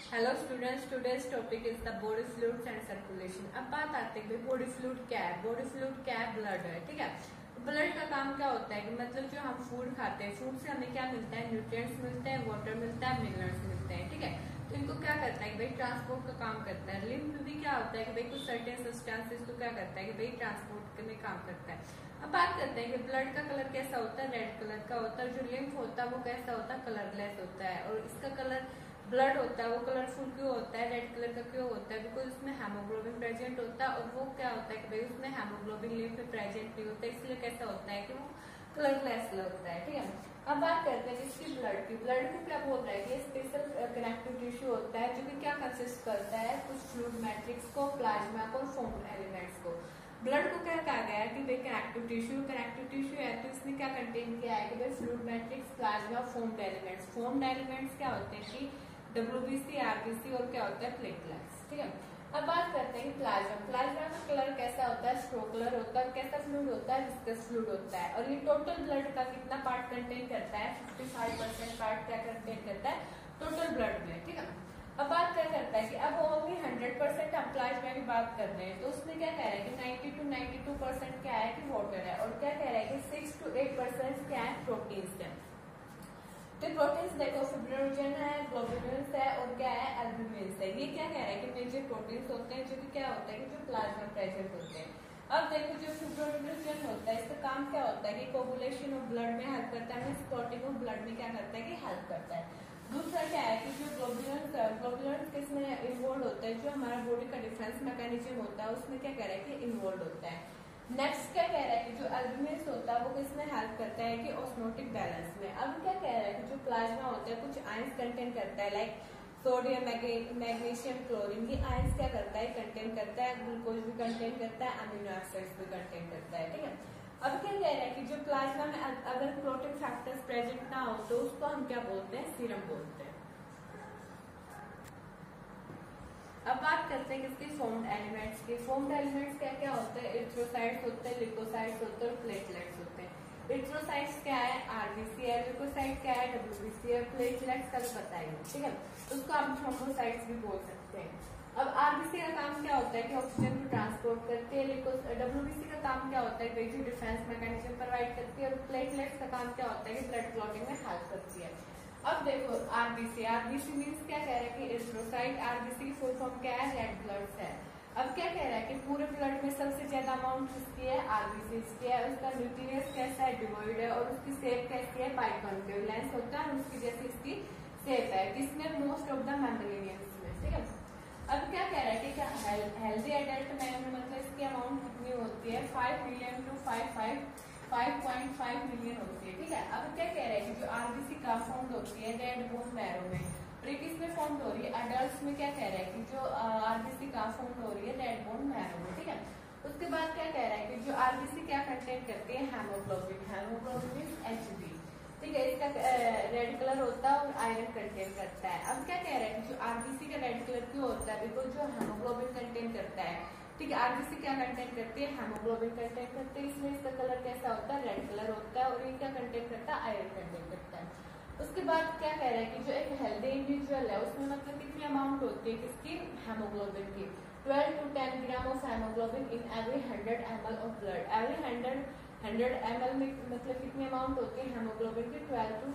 Hello students, today's topic is the body fluids and circulation. अब बात आती है बॉडी फ्लूइड क्या है। बॉडी फ्लूइड क्या है? ब्लड है। ठीक है, ब्लड का काम क्या होता है कि मतलब जो हम फूड खाते हैं, फूड से हमें क्या मिलता है? न्यूट्रिएंट्स मिलते हैं, वाटर मिलता है, मिनरल्स मिलते हैं। ठीक है, तो इनको क्या करता है कि भाई ट्रांसपोर्ट का काम करता है। लिम्फ भी क्या होता है कि भाई कुछ सर्टेन सब्सटेंसेस को क्या करता है कि भाई ट्रांसपोर्ट में काम करता है। अब बात करते हैं कि ब्लड का कलर कैसा होता है? रेड कलर का होता है। जो लिम्फ होता है वो कैसा होता है? कलरलेस होता है। और इसका कलर ब्लड होता है वो कलरफुल क्यों होता है? रेड कलर का क्यों होता है? बिकॉज उसमें हेमोग्लोबिन प्रेजेंट होता है। और वो क्या होता है कि भाई उसमें हेमोग्लोबिन लिम्फ में प्रेजेंट नहीं होता है, इसलिए कैसा होता है कि वो कलरलेस होता है। ठीक है, अब बात करते हैं इसकी ब्लड की। ब्लड को क्या बोल रहा है कि स्पेशल कनेक्टिव टिश्यू होता है जो कि क्या कंसिस्ट करता है? कुछ फ्लूइड मैट्रिक्स को, प्लाज्मा को और फोम एलिमेंट्स को। ब्लड को क्या कहा गया है कि भाई कनेक्टिव टिश्यू है, तो इसने क्या कंटेन किया है कि भाई fluid matrix, plasma, formed elements. Formed elements क्या होते हैं कि WBC, RBC और क्या होता है? प्लेटलेट्स। ठीक है, अब बात करते हैं प्लाज्मा। प्लाज्मा का कलर कैसा होता है? स्ट्रो कलर होता है। कैसा फ्लूइड होता है? विस्कस फ्लूइड होता है। और ये टोटल ब्लड का कितना पार्ट कंटेन करता है? 55% पार्ट क्या कंटेन करता है टोटल ब्लड में। ठीक है, अब बात क्या करता है कि अब ओनली 100% हम प्लाज्मा की बात कर रहे हैं, तो उसमें क्या कह रहा है कि 90 to 92% क्या है कि वाटर है। और क्या कह रहा है कि 6 to 8% क्या है? प्रोटीन्स है। तो प्रोटीन्स देखो, फिब्रिनोजन है, ग्लोबुलिन्स है और क्या है? एल्ब्यूमिन्स है। ये क्या कह रहा है कि मेजर प्रोटीन्स होते हैं जो कि क्या होता है कि जो प्लाज्मा प्रेजेंट होते हैं। अब देखो जो फिब्रिनोजन होता है इसका काम क्या होता है कि कोगुलेशन ऑफ ब्लड में हेल्प करता है, क्लॉटिंग ऑफ ब्लड में क्या करता है कि हेल्प करता है। दूसरा क्या है कि जो ग्लोबुलिन्स किसमें इन्वॉल्व होता है? जो हमारा बॉडी का डिफेंस मैकेनिज्म होता है उसमें क्या कह रहा है कि इन्वॉल्व होता है। नेक्स्ट क्या कह रहा है कि जो एल्ब्यूमिन्स होता है वो किसमें हेल्प करता है कि ऑस्मोटिक बैलेंस में। अब क्या कह रहा है कि जो प्लाज्मा होता है कुछ आयंस कंटेन करता है, लाइक सोडियम, मैग्नीशियम, क्लोरीन। ये आयंस क्या करता है? कंटेन करता है। ग्लूकोज भी कंटेन करता है, अमीनो एसिड्स भी कंटेन करता है। ठीक है, अब क्या कह रहा है कि जो प्लाज्मा में अगर क्लोटिंग फैक्टर्स प्रेजेंट ना हो तो उसको हम क्या बोलते हैं? सीरम बोलते हैं। अब बात करते हैं किसकी? फोम्ड एलिमेंट्स की। फोम्ड एलिमेंट्स क्या क्या होते हैं? एरिथ्रोसाइट्स होते हैं, लिकोसाइट्स होते हैं और प्लेटलेट्स होते हैं। एरिथ्रोसाइट्स क्या है? RBC है। लिकोसाइट क्या है? WBC है। प्लेटलेट्स का भी पता ही है। ठीक है, उसको आप थ्रोम्बोसाइट्स भी बोल सकते हैं। अब RBC का काम क्या होता है कि ऑक्सीजन को ट्रांसपोर्ट करती है। WBC का काम क्या होता है कि जो डिफेंस मैकेनिज्म प्रोवाइड करती है। और प्लेटलेट्स का काम क्या होता है कि ब्लड क्लॉटिंग में हेल्प करती है। अब देखो RBC मीन्स क्या कह रहा है कि एरिथ्रोसाइट। RBC की फुल फॉर्म क्या है? Red blood cell. अब क्या कह रहा है कि पूरे ब्लड में सबसे ज्यादा अमाउंट किसकी है? RBC की है। उसका न्यूक्लियस कैसा है? डिवॉइड है। और उसकी शेप कैसी है? बाइकॉन्केव लेंस होता है और उसकी जैसे इसकी शेप है। किसमें? मोस्ट ऑफ द मैमलिनियंस में। ठीक है, अब क्या कह रहा है कि क्या हेल्दी एडल्ट मैन में मतलब इसकी अमाउंट कितनी होती है? 5 मिलियन टू 5.5 मिलियन होती है। ठीक है, अब क्या कह रहा है कि जो RBC का फॉर्म होती है रेड बोन मैरो में। और ये किसमें फॉर्म हो रही है? एडल्ट्स में। क्या कह रहा है कि जो RBC का फॉर्म हो रही है रेड बोन मैरो में। ठीक है, उसके बाद क्या कह रहा है कि जो RBC क्या कंटेन करती है? हेमोग्लोबिन। Haemoglobin HB। ठीक है, इसका रेड कलर होता है और आयरन कंटेन करता है। अब क्या कह रहा है कि जो RBC का रेड कलर क्यों होता है? बिकॉज जो हेमोग्लोबिन कंटेन करता है। ठीक है, RBC क्या कंटेन करती है? हेमोग्लोबिन कंटेन करती है, इसलिए इसका कलर कैसा होता है? रेड कलर होता है। और ये क्या कंटेन करता है? आयरन कंटेन करता है। उसके बाद क्या कह रहा है कि जो एक हेल्दी इंडिविजुअल है उसमें मतलब कितनी अमाउंट होती है किसकी? हेमोग्लोबिन की। 12 to 10 gram of haemoglobin in every 100 ml of blood. Every 100 ml में मतलब कितनी अमाउंट होती है हेमोग्लोबिन की? 12 to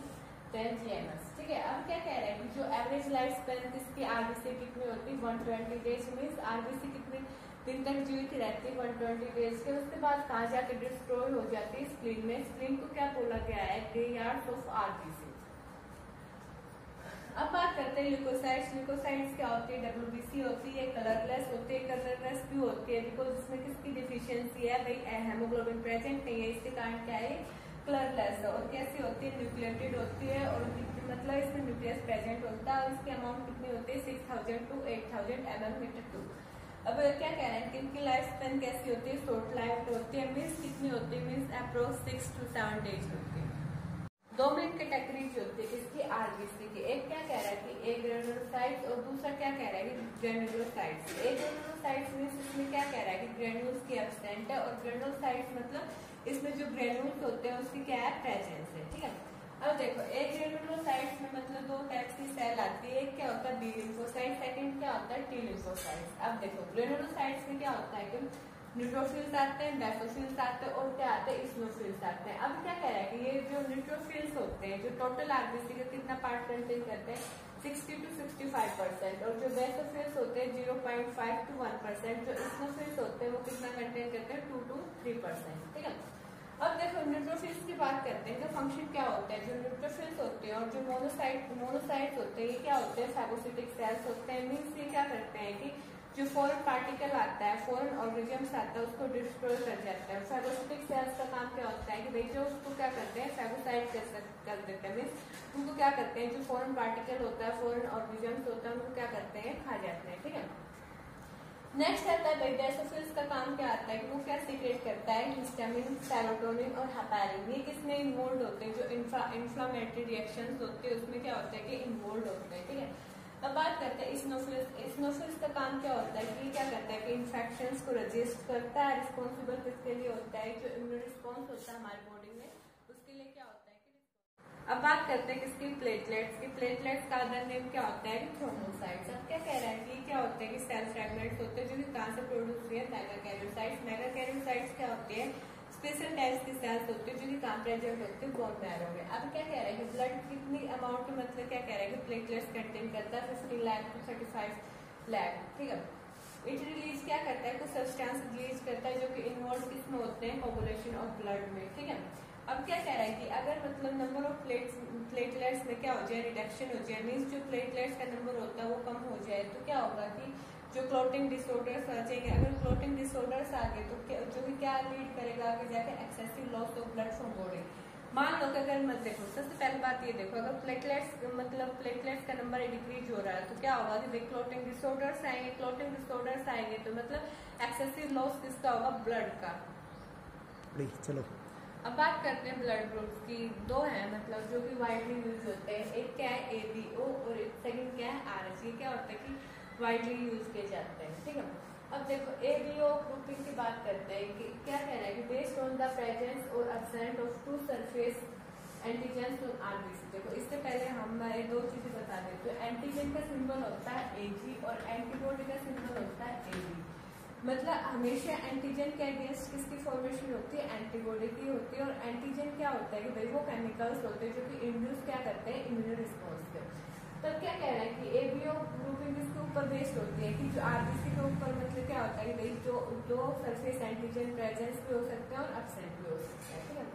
10 gms। ठीक है, अब क्या कह रहा है कि जो एवरेज लाइफ स्पेन किसकी? RBC कितनी होती है? 120 डेज। मीन्स RBC कितनी दिन तक जीवित रहती है? 120 डेज के। उसके बाद कहाँ जाके डिस्ट्रॉय हो जाती है? स्प्लीन में। स्प्लीन को क्या बोला गया है? Graveyard of RBC। अब बात करते हैं ल्यूकोसाइट्स। ल्यूकोसाइट्स क्या होती है? WBC होती है। कलरलेस होती है। कलरलेस क्यों होती है? बिकॉज इसमें किसकी डिफिशियंसी है? भाई हेमोग्लोबिन प्रेजेंट नहीं है, इसके कारण क्या है? कलरलेस। और कैसी होती है? न्यूक्लिएटेड होती है। और मतलब इसमें न्यूक्लियस प्रेजेंट होता है। और इसकी अमाउंट कितनी होती है? 6000 to 8000 ml/2। अब क्या कह रहे हैं कि इनकी लाइफ स्पेन कैसी होती है? शॉर्ट लाइफ होती है। मीन्स कितनी होती है? मीन्स अप्रोक्स 6 to 7 डेज होती है। दो मेन कैटेगरी जो होती है किसकी? RBC की। एक क्या कह रहा है कि ए ग्रेनुलोसाइट्स और दूसरा क्या कह रहा है कि ग्रेनुलोसाइट्स। ए ग्रेनुलोसाइट्स मीन्स इसमें क्या कह रहा है कि ग्रेन्यूल्स की एब्सेंट है। और ग्रेनुलोसाइट्स मतलब इसमें जो ग्रेन्यूल्स होते हैं उसकी क्या है? प्रेजेंस है। ठीक है, अब देखो ए ग्रेनुलोसाइट्स में मतलब दो टाइप्स की सेल आती है, एक क्या होता है बी लिम्फोसाइट, सेकंड क्या होता है टी लिम्फोसाइट। अब देखो ग्रेनुलोसाइट्स में क्या होता है कि न्यूट्रोफिल्स आते हैं, बेसोफिल्स आते हैं और क्या आते हैं इस्नोफिल्स आते हैं। अब क्या कह रहा है कि ये जो न्यूट्रोफिल्स होते हैं जो टोटल आरबीसी का कितना पार्ट कंटेन करते हैं 60 to 65%, और जो बेसोफिल्स होते हैं 0.5 to 1%, जो इस्नोफिल्स होते हैं वो कितना कंटेन करते हैं 2 to 3%। ठीक है, अब देखो न्यूट्रोफिल्स की बात करते हैं, इनका फंक्शन क्या होता है। जो न्यूट्रोफिल्स होते हैं और जो मोनोसाइट्स होते हैं ये क्या होते हैं फैगोसिटिक सेल्स होते हैं। मीन्स ये क्या करते हैं कि जो फॉरेन पार्टिकल आता है, फॉरेन ऑर्गेनिजम्स आता है, उसको डिस्ट्रॉय कर जाता है। फैगोसिटिक सेल्स का काम क्या होता है कि भाई जो उसको क्या करते हैं फैगोसाइट कर देते हैं, मीन्स उनको क्या करते हैं जो फॉरेन पार्टिकल होता है, फॉरेन ऑर्गेनिजम्स होता है, उनको क्या करते हैं खा जाते हैं। ठीक है, नेक्स्ट आता है भाई बेसोफिल्स का काम क्या आता है कि वो क्या सीक्रेट करता है हिस्टामिन, सेरोटोनिन और हेपारिन। ये किसमें इन्वॉल्व होते हैं, जो इन्फ्लामेटरी रिएक्शंस होते हैं उसमें क्या होता है कि इन्वॉल्व होते हैं। ठीक है, अब बात करते हैं इस्नोफिल्स। इस्नोफिल्स का काम क्या होता है कि क्या करता है कि इन्फेक्शंस को रजिस्ट करता है। रिस्पॉन्सिबल किसके लिए होता है, जो इम्यून रिस्पॉन्स होता है हमारी बॉडी में उसके लिए क्या होता है कि। अब बात करते हैं किसकी प्लेटलेट्स की। प्लेटलेट्स का अदर नेम क्या होता है थ्रोम्बोसाइट्स। अब क्या कह रहा है कि क्या होते हैं कि सेल फ्रेगमेंट्स होते हैं जो कि कहाँ से प्रोड्यूस हुए हैं मेगाकैरियोसाइट्स। मेगाकैरियोसाइट्स क्या होते हैं स्पेशल टाइप्स की सेल्स होती है जो कि कहाँ प्रेजेंट होती है बोन मैरो में। अब क्या कह रहा है कि ब्लड कितनी अमाउंट में, मतलब क्या कह रहा है कि प्लेटलेट्स कंटेन करता है 50 लाख to 35 लाख। ठीक है, इट रिलीज क्या करता है कुछ सब्सटेंस रिलीज करता है जो कि इन्वॉल्व किसमें होते हैं कोगुलेशन ऑफ ब्लड में। ठीक है, अब क्या कह रहा है कि अगर मतलब नंबर ऑफ प्लेटलेट्स में क्या हो जाए रिडक्शन हो जाए, मीन्स जो प्लेटलेट्स का नंबर होता है वो कम हो जाए तो क्या होगा कि जो क्लॉटिंग डिसऑर्डर्स आ जाएंगे। अगर क्लॉटिंग डिसऑर्डर्स आ गए तो जो कि क्या लीड करेगा आगे जाकर excessive loss of blood from body. मान लो कि अगर मत देखो, सबसे पहली बात ये देखो, अगर प्लेटलेट्स का नंबर डिक्रीज हो रहा है तो क्या होगा कि क्लॉटिंग डिसऑर्डर्स आएंगे। क्लॉटिंग डिसऑर्डर्स आएंगे तो मतलब एक्सेसिव लॉस किसका होगा ब्लड का। चलो अब बात करते हैं ब्लड ग्रुप्स की। दो हैं मतलब जो कि वाइडली यूज होते हैं, एक क्या है ABO और सेकंड क्या है RH। ये क्या होता है कि वाइडली यूज किए जाते हैं। ठीक है, अब देखो ABO ग्रुपिंग की बात करते हैं कि क्या कह रहा है कि बेस्ड ऑन द प्रेजेंस और absent of two surface antigens on RBC। देखो इससे पहले हमारे दो चीजें बता देते हैं, एंटीजन का सिंबल होता है AG और एंटीबॉडी का सिंबल होता है AB। मतलब हमेशा एंटीजन के अगेंस्ट किसकी फॉर्मेशन होती है एंटीबॉडी की होती है। और एंटीजन क्या होता है कि भाई वो केमिकल्स होते हैं जो कि इंड्यूस क्या करते हैं इम्यून रिस्पॉन्स पे। तब क्या कह रहा है कि ABO ग्रुपिंग इसके ऊपर बेस्ड होती है कि जो RBC के ऊपर मतलब क्या होता है कि भाई जो सरफेस एंटीजन प्रेजेंस भी हो सकते हैं और एब्सेंट भी हो सकते हैं। ठीक है,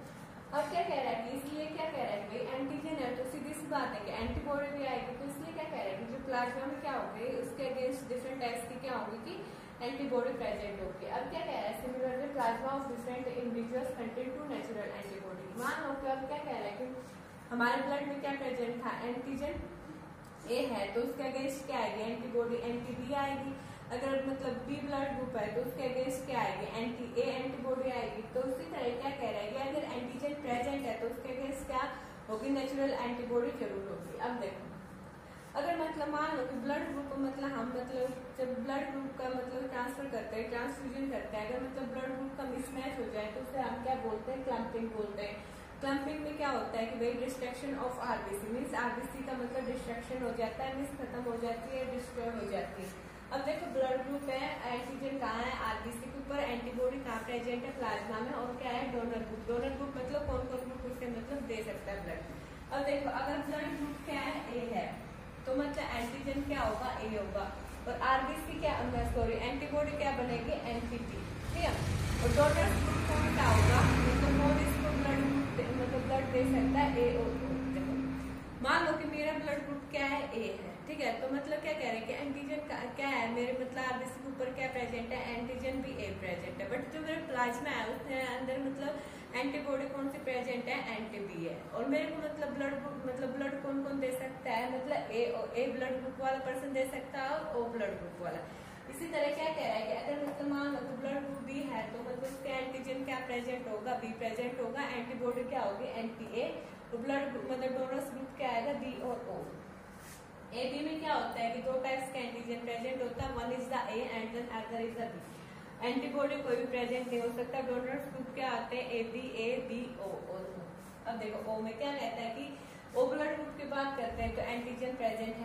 अब क्या कह रहा है कि इसलिए क्या कह रहा है कि भाई एंटीजन है तो सीधी सी बात है कि एंटीबॉडी भी आएगी। तो इसलिए क्या कह रहा है कि जो प्लाज्मा में क्या होगी उसके अगेंस्ट डिफरेंट टाइप्स की क्या होगी कि एंटीबॉडी प्रेजेंट होगी। अब क्या कह रहा है similarly plasma of different individuals contain two natural antibody. मान लो कि अब क्या कह रहा है कि हमारे ब्लड में क्या प्रेजेंट था एंटीजन A है तो उसके अगेंस्ट क्या आएगी एंटीबॉडी एंटी-B आएगी। अगर मतलब B ब्लड ग्रुप है तो उसके अगेंस्ट क्या आएगी एंटी-A एंटीबॉडी आएगी। तो उसी तरह क्या कह रहा है कि अगर एंटीजन प्रेजेंट है तो उसके अगेंस्ट क्या होगी नेचुरल एंटीबॉडी जरूर होगी। अब देखो अगर मतलब मान लो कि ब्लड ग्रुप मतलब हम मतलब जब ब्लड ग्रुप का मतलब ट्रांसफर करते हैं ट्रांसफ्यूजन करते हैं, अगर मतलब ब्लड ग्रुप का मिसमैच हो जाए तो उसे हम क्या बोलते हैं क्लम्पिंग बोलते हैं। क्लम्पिंग में क्या होता है कि भाई destruction of RBC means RBC का मतलब डिस्ट्रक्शन हो जाता है, मीन्स खत्म हो जाती है, डिस्ट्रॉय हो जाती है। अब देखो ब्लड ग्रुप है, एंटीजन कहाँ है RBC के ऊपर, एंटीबॉडी कहाँ प्रेजेंट है प्लाज्मा में, और क्या है डोनर ग्रुप। डोनर ग्रुप मतलब कौन कौन ग्रुप उससे मतलब दे सकता है ब्लड। अब देखो अगर ब्लड ग्रुप क्या है A है तो मतलब एंटीजन क्या होगा A होगा और RBC क्या सॉरी एंटीबॉडी क्या बनेगी NTP। ठीक है, और डोनर ग्रुप कौन क्या होगा मतलब कौन इसको ब्लड मतलब ब्लड दे सकता है A और O। देखो मान लो कि मेरा ब्लड ग्रुप क्या है A है। ठीक है, तो मतलब क्या कह रहे हैं कि एंटीजन क्या है मेरे मतलब RBC के ऊपर क्या प्रेजेंट है एंटीजन भी A प्रेजेंट है। बट जो मेरा प्लाज्मा है उसके अंदर मतलब एंटीबॉडी कौन सी प्रेजेंट है एंटी-B है। और मेरे को मतलब ब्लड ग्रुप मतलब ब्लड कौन कौन दे सकता है मतलब A ब्लड ग्रुप वाला पर्सन दे सकता है और O ब्लड ग्रुप वाला। इसी तरह क्या कह रहा है कि अगर मतलब मान लो तो ब्लड ग्रुप B है तो मतलब उसके एंटीजन क्या प्रेजेंट होगा B प्रेजेंट होगा, एंटीबॉडी क्या होगी एंटी-A और ब्लड मतलब डोनर्स ग्रुप क्या आएगा B और O। AB में क्या होता है कि दो टाइप्स का एंटीजन प्रेजेंट होता है, one is the A and then other is the B। Antibody कोई भी प्रेजेंट नहीं हो सकता। डोनर्स ग्रुप क्या आते हैं AB और O। अब देखो O में क्या रहता है कि O ब्लड ग्रुप की बात करते हैं तो एंटीजन प्रेजेंट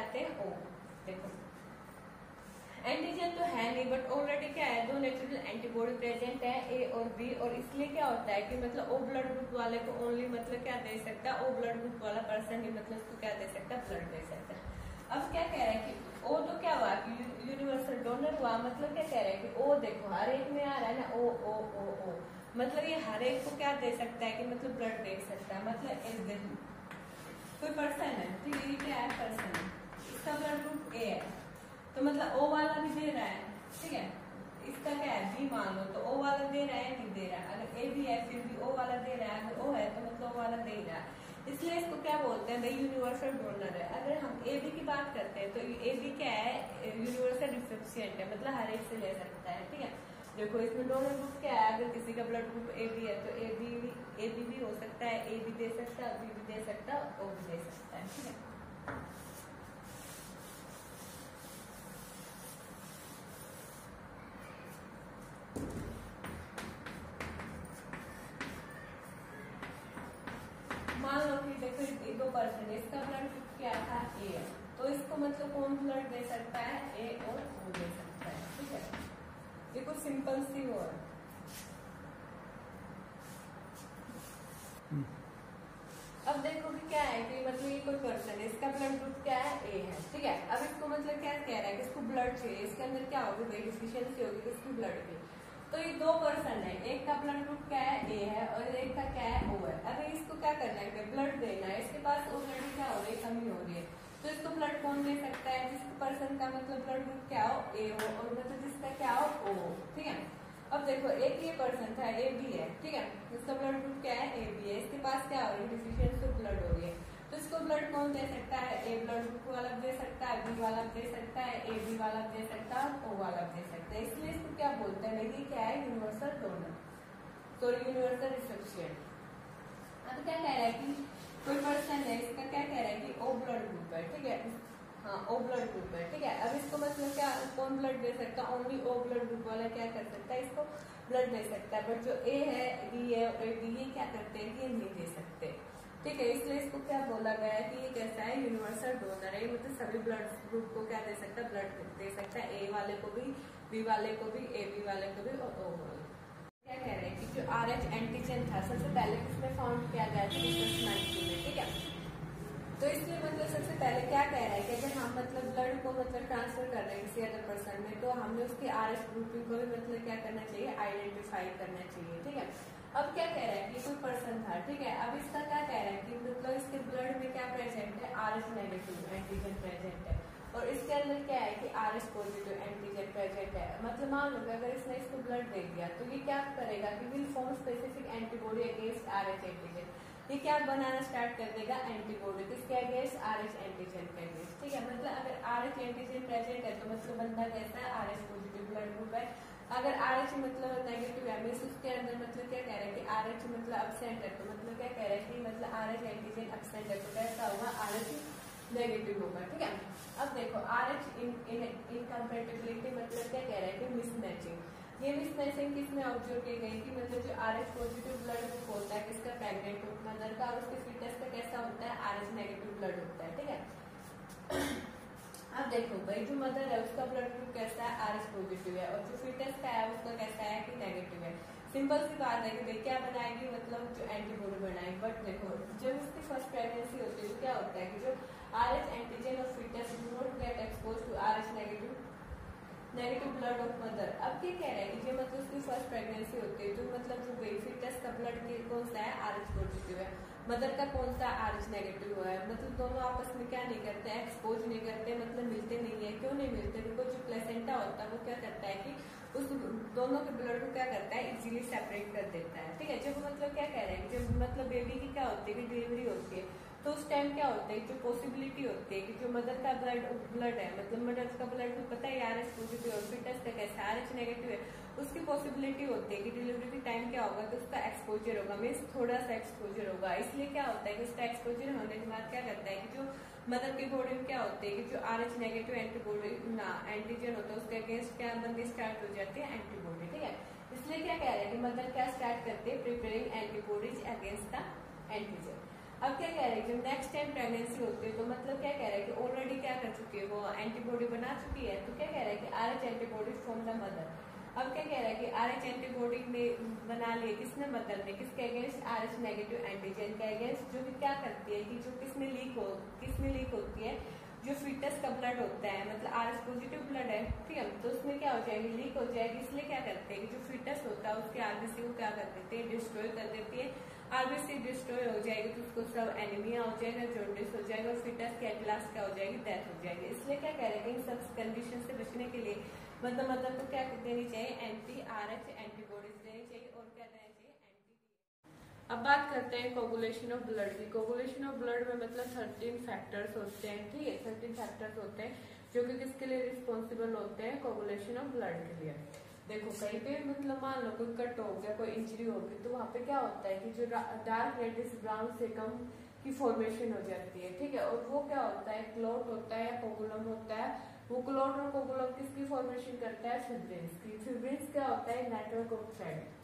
आते हैं ओ। देखो एंटीजन तो है नहीं बट ऑलरेडी क्या है, दो नेचुरल एंटीबॉडी प्रेजेंट है ए और बी, और इसलिए क्या होता है कि मतलब ओ ब्लड ग्रुप वाले को ओनली मतलब क्या दे सकता है, ओ ब्लड ग्रुप वाला पर्सन ही मतलब उसको क्या दे सकता है, ब्लड दे सकता है। अब क्या कह रहा है कि ओ तो क्या हुआ कि यूनिवर्सल डोनर हुआ, मतलब क्या कह रहा है कि ओ देखो हर एक में आ रहा है ना ओ ओ ओ ओ, मतलब ये हर एक को क्या दे सकता है कि मतलब ब्लड दे सकता है। मतलब इस कोई पर्सन है, ठीक है, ये क्या है पर्सन है, इसका ब्लड ग्रुप ए है, तो मतलब ओ वाला भी दे रहा है, ठीक है, इसका क्या है बी मान लो, तो ओ वाला दे रहा है नहीं दे रहा है, अगर ए भी है फिर भी ओ वाला दे रहा है, अगर ओ है तो मतलब ओ वाला दे रहा है, इसलिए इसको क्या बोलते हैं भाई यूनिवर्सल डोनर है। अगर हम ए बी की बात करते हैं तो ए बी क्या है, यूनिवर्सल रिसिपिएंट है, मतलब हर एक से ले सकता है, ठीक है। देखो इसमें डोनर ग्रुप क्या है, अगर किसी का ब्लड ग्रुप ए बी है तो ए बी भी हो सकता है, ए भी दे सकता है, बी भी दे सकता है, ओ भी दे सकता है, ठीक है। मान लो कि देखो दो पर्सन है, इसका ब्लड ग्रुप क्या था ए है, तो इसको मतलब कौन ब्लड दे सकता है, ए और ओ दे सकता है, ठीक है। देखो सिंपल सी वो है। अब देखो कि क्या है कि मतलब ये कोई पर्सन है, इसका ब्लड ग्रुप क्या है ए है, ठीक है। अब इसको मतलब क्या कह रहा है कि इसको ब्लड चाहिए, इसके अंदर क्या होगी भाई डिफिशियंसी होगी किसकी, ब्लड की। तो ये दो पर्सन है, एक का ब्लड ग्रुप क्या है ए है और एक का क्या है ओ है। अगर इसको क्या करना है ब्लड देना है, इसके पास ऑलरेडी क्या हो रही है कमी हो रही है, तो इसको ब्लड कौन दे सकता है, जिस पर्सन का मतलब ब्लड ग्रुप क्या हो ए हो और मतलब जिसका क्या हो ओ हो, ठीक है। अब देखो एक ये पर्सन था ए बी है, ठीक है, इसका ब्लड ग्रुप क्या है ए बी है, इसके पास क्या हो रही है डिफिशियंसी ब्लड हो रही है, तो इसको ब्लड कौन दे सकता है, ए ब्लड ग्रुप वाला दे सकता है, बी वाला दे सकता है, ए बी वाला दे सकता है, ओ वाला दे सकता है, इसलिए इसको क्या बोलते हैं भाई क्या है universal donor, sorry universal recipient. अब क्या कह रहा है कि कोई पर्सन है, इसका क्या कह रहा है कि ओ ब्लड ग्रुप है, ठीक है, हाँ ओ ब्लड ग्रुप है, ठीक है। अब इसको मतलब क्या कौन ब्लड दे सकता है, ओनली ओ ब्लड ग्रुप वाला क्या कर सकता है, इसको ब्लड दे सकता है, बट जो ए है बी है और बी ये क्या करते हैं कि ये नहीं दे सकते, ठीक है। इसलिए इसको क्या बोला गया है कि ये कैसा है यूनिवर्सल डोनर है, मतलब सभी ब्लड ग्रुप को क्या दे सकता है, ब्लड दे सकता है, ए वाले को भी, बी वाले को भी, ए बी वाले को भी और ओ वाले। क्या कह रहे हैं कि जो RH एंटीजन था सबसे पहले किसमें फाउंड किया गया था, 1990 में, ठीक है। तो इसलिए मतलब सबसे पहले क्या कह रहा है कि अगर हम मतलब ब्लड को मतलब ट्रांसफर कर रहे हैं किसी अदर पर्सन में, तो हमें उसकी RH ग्रुपिंग को भी मतलब क्या करना चाहिए, आइडेंटिफाई करना चाहिए, ठीक है। अब क्या कह रहा है कि कोई पर्सन था, ठीक है, अब इसका क्या कह रहा है कि मतलब इसके ब्लड में क्या प्रेजेंट है, RH नेगेटिव एंटीजन प्रेजेंट है, और इसके अंदर क्या है कि RH पॉजिटिव एंटीजन प्रेजेंट है। मतलब मान लो अगर इसने इसको ब्लड दे दिया तो ये क्या करेगा कि will form specific antibody against RH antigen, ये क्या बनाना स्टार्ट कर देगा एंटीबॉडी किसके अगेंस्ट, RH एंटीजन के अगेंस्ट, ठीक है। मतलब अगर RH एंटीजन प्रेजेंट है तो मतलब बंदा कैसा है, RH पॉजिटिव ब्लड ग्रुप है। अगर RH मतलब नेगेटिव है मींस उसके अंदर मतलब क्या कह रहा है कि RH मतलब एब्सेंट है, तो मतलब क्या कह रहा है कि मतलब RH एंटीजन एब्सेंट है, तो कैसा होगा RH नेगेटिव होगा, ठीक है। अब देखो RH इनकम्पेटिबिलिटी मतलब क्या कह रहा है कि मिसमैचिंग, ये मिसमैचिंग किसमें ऑब्जर्व की गई कि मतलब जो RH पॉजिटिव ब्लड ग्रुप होता है किसका, प्रेग्नेंट मदर का, और उसके फीटस का कैसा होता है, RH नेगेटिव ब्लड होता है, ठीक है। अब देखो भाई जो मदर है उसका ब्लड ग्रुप कैसा है, RH पॉजिटिव है, और जो फीटस का है उसका कैसा है कि नेगेटिव है। सिंपल सी बात है कि भाई क्या बनाएगी, मतलब जो एंटीबॉडी बनाएगी। बट देखो जब उसकी फर्स्ट प्रेगनेंसी होती है तो क्या होता है कि जो RH एंटीजन और foetus do not get expose to RH negative blood of mother. अब क्या कह रहा है कि जो मतलब उसकी फर्स्ट प्रेगनेंसी होती है तो मतलब जो फीटस का ब्लड कौन सा है, RH पॉजिटिव है, मदर का कौन सा RH नेगेटिव हुआ है, मतलब दोनों आपस में क्या नहीं करते हैं, एक्सपोज नहीं करते, मतलब मिलते नहीं है। क्यों नहीं मिलते, बिकॉज जो प्लेसेंटा होता है वो क्या करता है कि उस दोनों के ब्लड को क्या करता है, इजीली सेपरेट कर देता है, ठीक है। जब मतलब क्या कह रहे हैं कि जब मतलब बेबी की क्या होती है कि डिलीवरी होती है तो उस टाइम क्या होता है, जो पॉसिबिलिटी होती है कि जो मदर का ब्लड है, मतलब मदर का ब्लड को पता है RH पॉजिटिव और फीटस का कैसा RH नेगेटिव है, उसकी पॉसिबिलिटी होती है कि डिलीवरी के टाइम क्या होगा तो उसका एक्सपोजर होगा, मीन्स थोड़ा सा एक्सपोजर होगा। इसलिए क्या होता है कि उसका एक्सपोजर होने के बाद क्या करता है कि जो मदर की बॉडी में क्या होती है कि जो RH नेगेटिव एंटीबॉडी ना एंटीजन होता है उसके अगेंस्ट क्या बननी स्टार्ट हो जाती है, एंटीबॉडी, ठीक है। इसलिए क्या कह रहे हैं कि मदर क्या स्टार्ट करती है, preparing antibodies against the antigen. अब क्या कह रहे हैं, जब नेक्स्ट टाइम प्रेगनेंसी होती है तो मतलब क्या कह रहा है कि ऑलरेडी क्या कर चुकी है, वो एंटीबॉडी बना चुकी है। तो क्या कह रहा है कि RH antibody from the mother. अब क्या कह रहा है कि RH एंटीबॉडी ने बना लिए किसने, मदर ने, किसके अगेंस्ट, RH नेगेटिव एंटीजन के अगेंस्ट, जो कि क्या करती है कि जो किसमें लीक होती है, जो फीटस का ब्लड होता है, मतलब RH पॉजिटिव ब्लड है, ठीक है, तो उसमें क्या हो जाएगी, लीक हो जाएगी। इसलिए क्या करते हैं कि जो फीटस होता है उसके RBC को क्या कर देते हैं, डिस्ट्रॉय कर देती है। RBC डिस्ट्रॉय हो जाएगी तो उसको सब एनीमिया हो जाएगा, जॉन्डिस हो जाएगा, और फीटस के एटलास क्या हो जाएगी, डेथ हो जाएगी। इसलिए क्या कह रहे हैं कि इन सब कंडीशन से बचने के लिए मतलब को क्या देनी चाहिए, anti-RH एंटीबॉडीज देनी चाहिए, और क्या देना चाहिए, अब बात करते हैं कोगुलेशन ऑफ ब्लड की। कोगुलेशन ऑफ ब्लड में मतलब 13 फैक्टर्स होते हैं, ठीक है, 13 फैक्टर्स होते हैं जो कि किसके लिए रिस्पॉन्सिबल होते हैं, कोगुलेशन ऑफ ब्लड के लिए। देखो कहीं पे मतलब मान लो कोई कट हो गया, कोई इंजरी हो गई, तो वहां पे क्या होता है कि जो डार्क रेडिश ब्राउन से कम की फॉर्मेशन हो जाती है, ठीक है, और वो क्या होता है, क्लॉट होता है या कोगुलम होता है। वो क्लॉट और कोगुलम किसकी फॉर्मेशन करता है, फिब्रिन्स की। फिब्रिन्स क्या होता है, नेटवर्क ऑफ थ्रेड।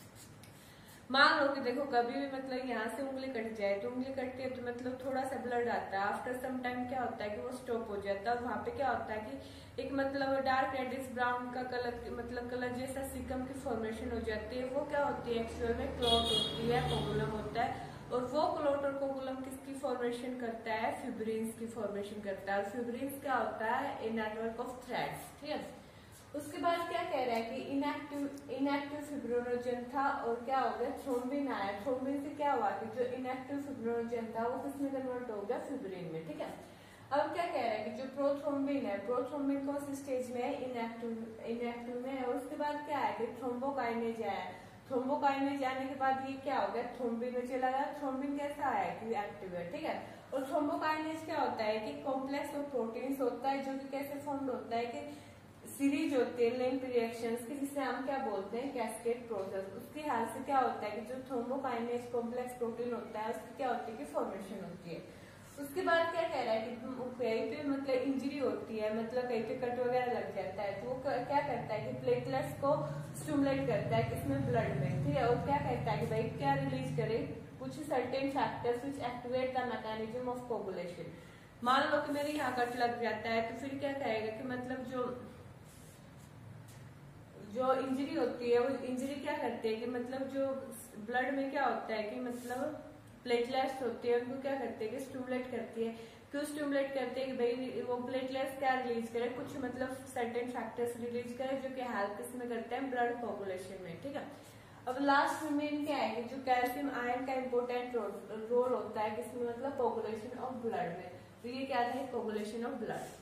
मान लो कि देखो कभी भी मतलब यहाँ से उंगली कट जाए, तो उंगली कटती है तो मतलब थोड़ा सा ब्लड आता है, आफ्टर सम टाइम क्या होता है कि वो स्टॉप हो जाता है। वहां पे क्या होता है कि एक मतलब डार्क रेडिश ब्राउन का कलर, मतलब कलर जैसा सिकम की फॉर्मेशन हो जाती है। वो क्या होती है, एक्चुअल में क्लॉट होती है, कोगुलम होता है, और वो क्लॉट और कोगुलम किसकी फॉर्मेशन करता है, फिब्रिन्स की फॉर्मेशन करता है। और फिब्रिन्स क्या होता है, ए नेटवर्क ऑफ थ्रेड्स, ठीक है। उसके बाद क्या कह रहा है कि इनएक्टिव फिब्रिनोजन था, और क्या हो गया, थ्रोम्बिन आया। थ्रोम्बिन से क्या हुआ कि जो इनएक्टिव फिब्रिनोजन था वो किसमें कन्वर्ट हो गया, फिब्रिन में, ठीक है। अब क्या कह रहा है कि जो प्रोथ्रोम्बिन है, प्रोथ्रोम्बिन कौन सी स्टेज में है, इनएक्टिव में है। और उसके बाद क्या है कि थ्रोम्बोकाइनेज आया। थ्रोम्बोकाइनेज आने के बाद ये क्या हो गया, थ्रोम्बिन में चला गया। थ्रोम्बिन कैसा आया कि एक्टिव है, ठीक है। और थ्रोम्बोकाइनेज क्या होता है कि कॉम्प्लेक्स ऑफ प्रोटीन्स होता है, जो कि कैसे फॉर्म होता है कि सीरीज होती है लिंक रिएक्शंस की, जिसे हम क्या बोलते हैं, कैस्केड प्रोसेस। उसके हाल से क्या होता है कि जो थ्रोम्बोकाइनेज कॉम्प्लेक्स प्रोटीन होता है उसकी क्या होती है कि फॉर्मेशन होती है। उसके बाद क्या कह रहा है कि कहीं पे मतलब इंजरी होती है, मतलब कहीं पे कट वगैरह लग जाता है, तो वो क्या करता है कि प्लेटलेट्स को स्टिमुलेट करता है, किसमें, ब्लड में, ठीक है। और क्या कहता है कि भाई क्या रिलीज करे, कुछ certain factors which activate the mechanism of coagulation. मान लो कि मेरे यहाँ कट लग जाता है, तो फिर क्या कहेगा कि मतलब जो इंजरी होती है, वो इंजरी क्या करती है कि मतलब जो ब्लड में क्या होता है कि मतलब प्लेटलेट्स होती है, उनको क्या करते हैं कि स्टिमुलेट करती है। क्यों स्टिमुलेट करते हैं कि भाई वो प्लेटलेट्स क्या रिलीज करे, कुछ मतलब सर्टेन फैक्टर्स रिलीज करे, जो कि हेल्प किसमें करते हैं, ब्लड कोगुलेशन में, ठीक है। अब लास्ट में क्या है कि जो कैल्शियम आयन का इम्पोर्टेंट रोल होता है किसमें, मतलब कोगुलेशन ऑफ ब्लड में। तो ये क्या है, कोगुलेशन ऑफ ब्लड।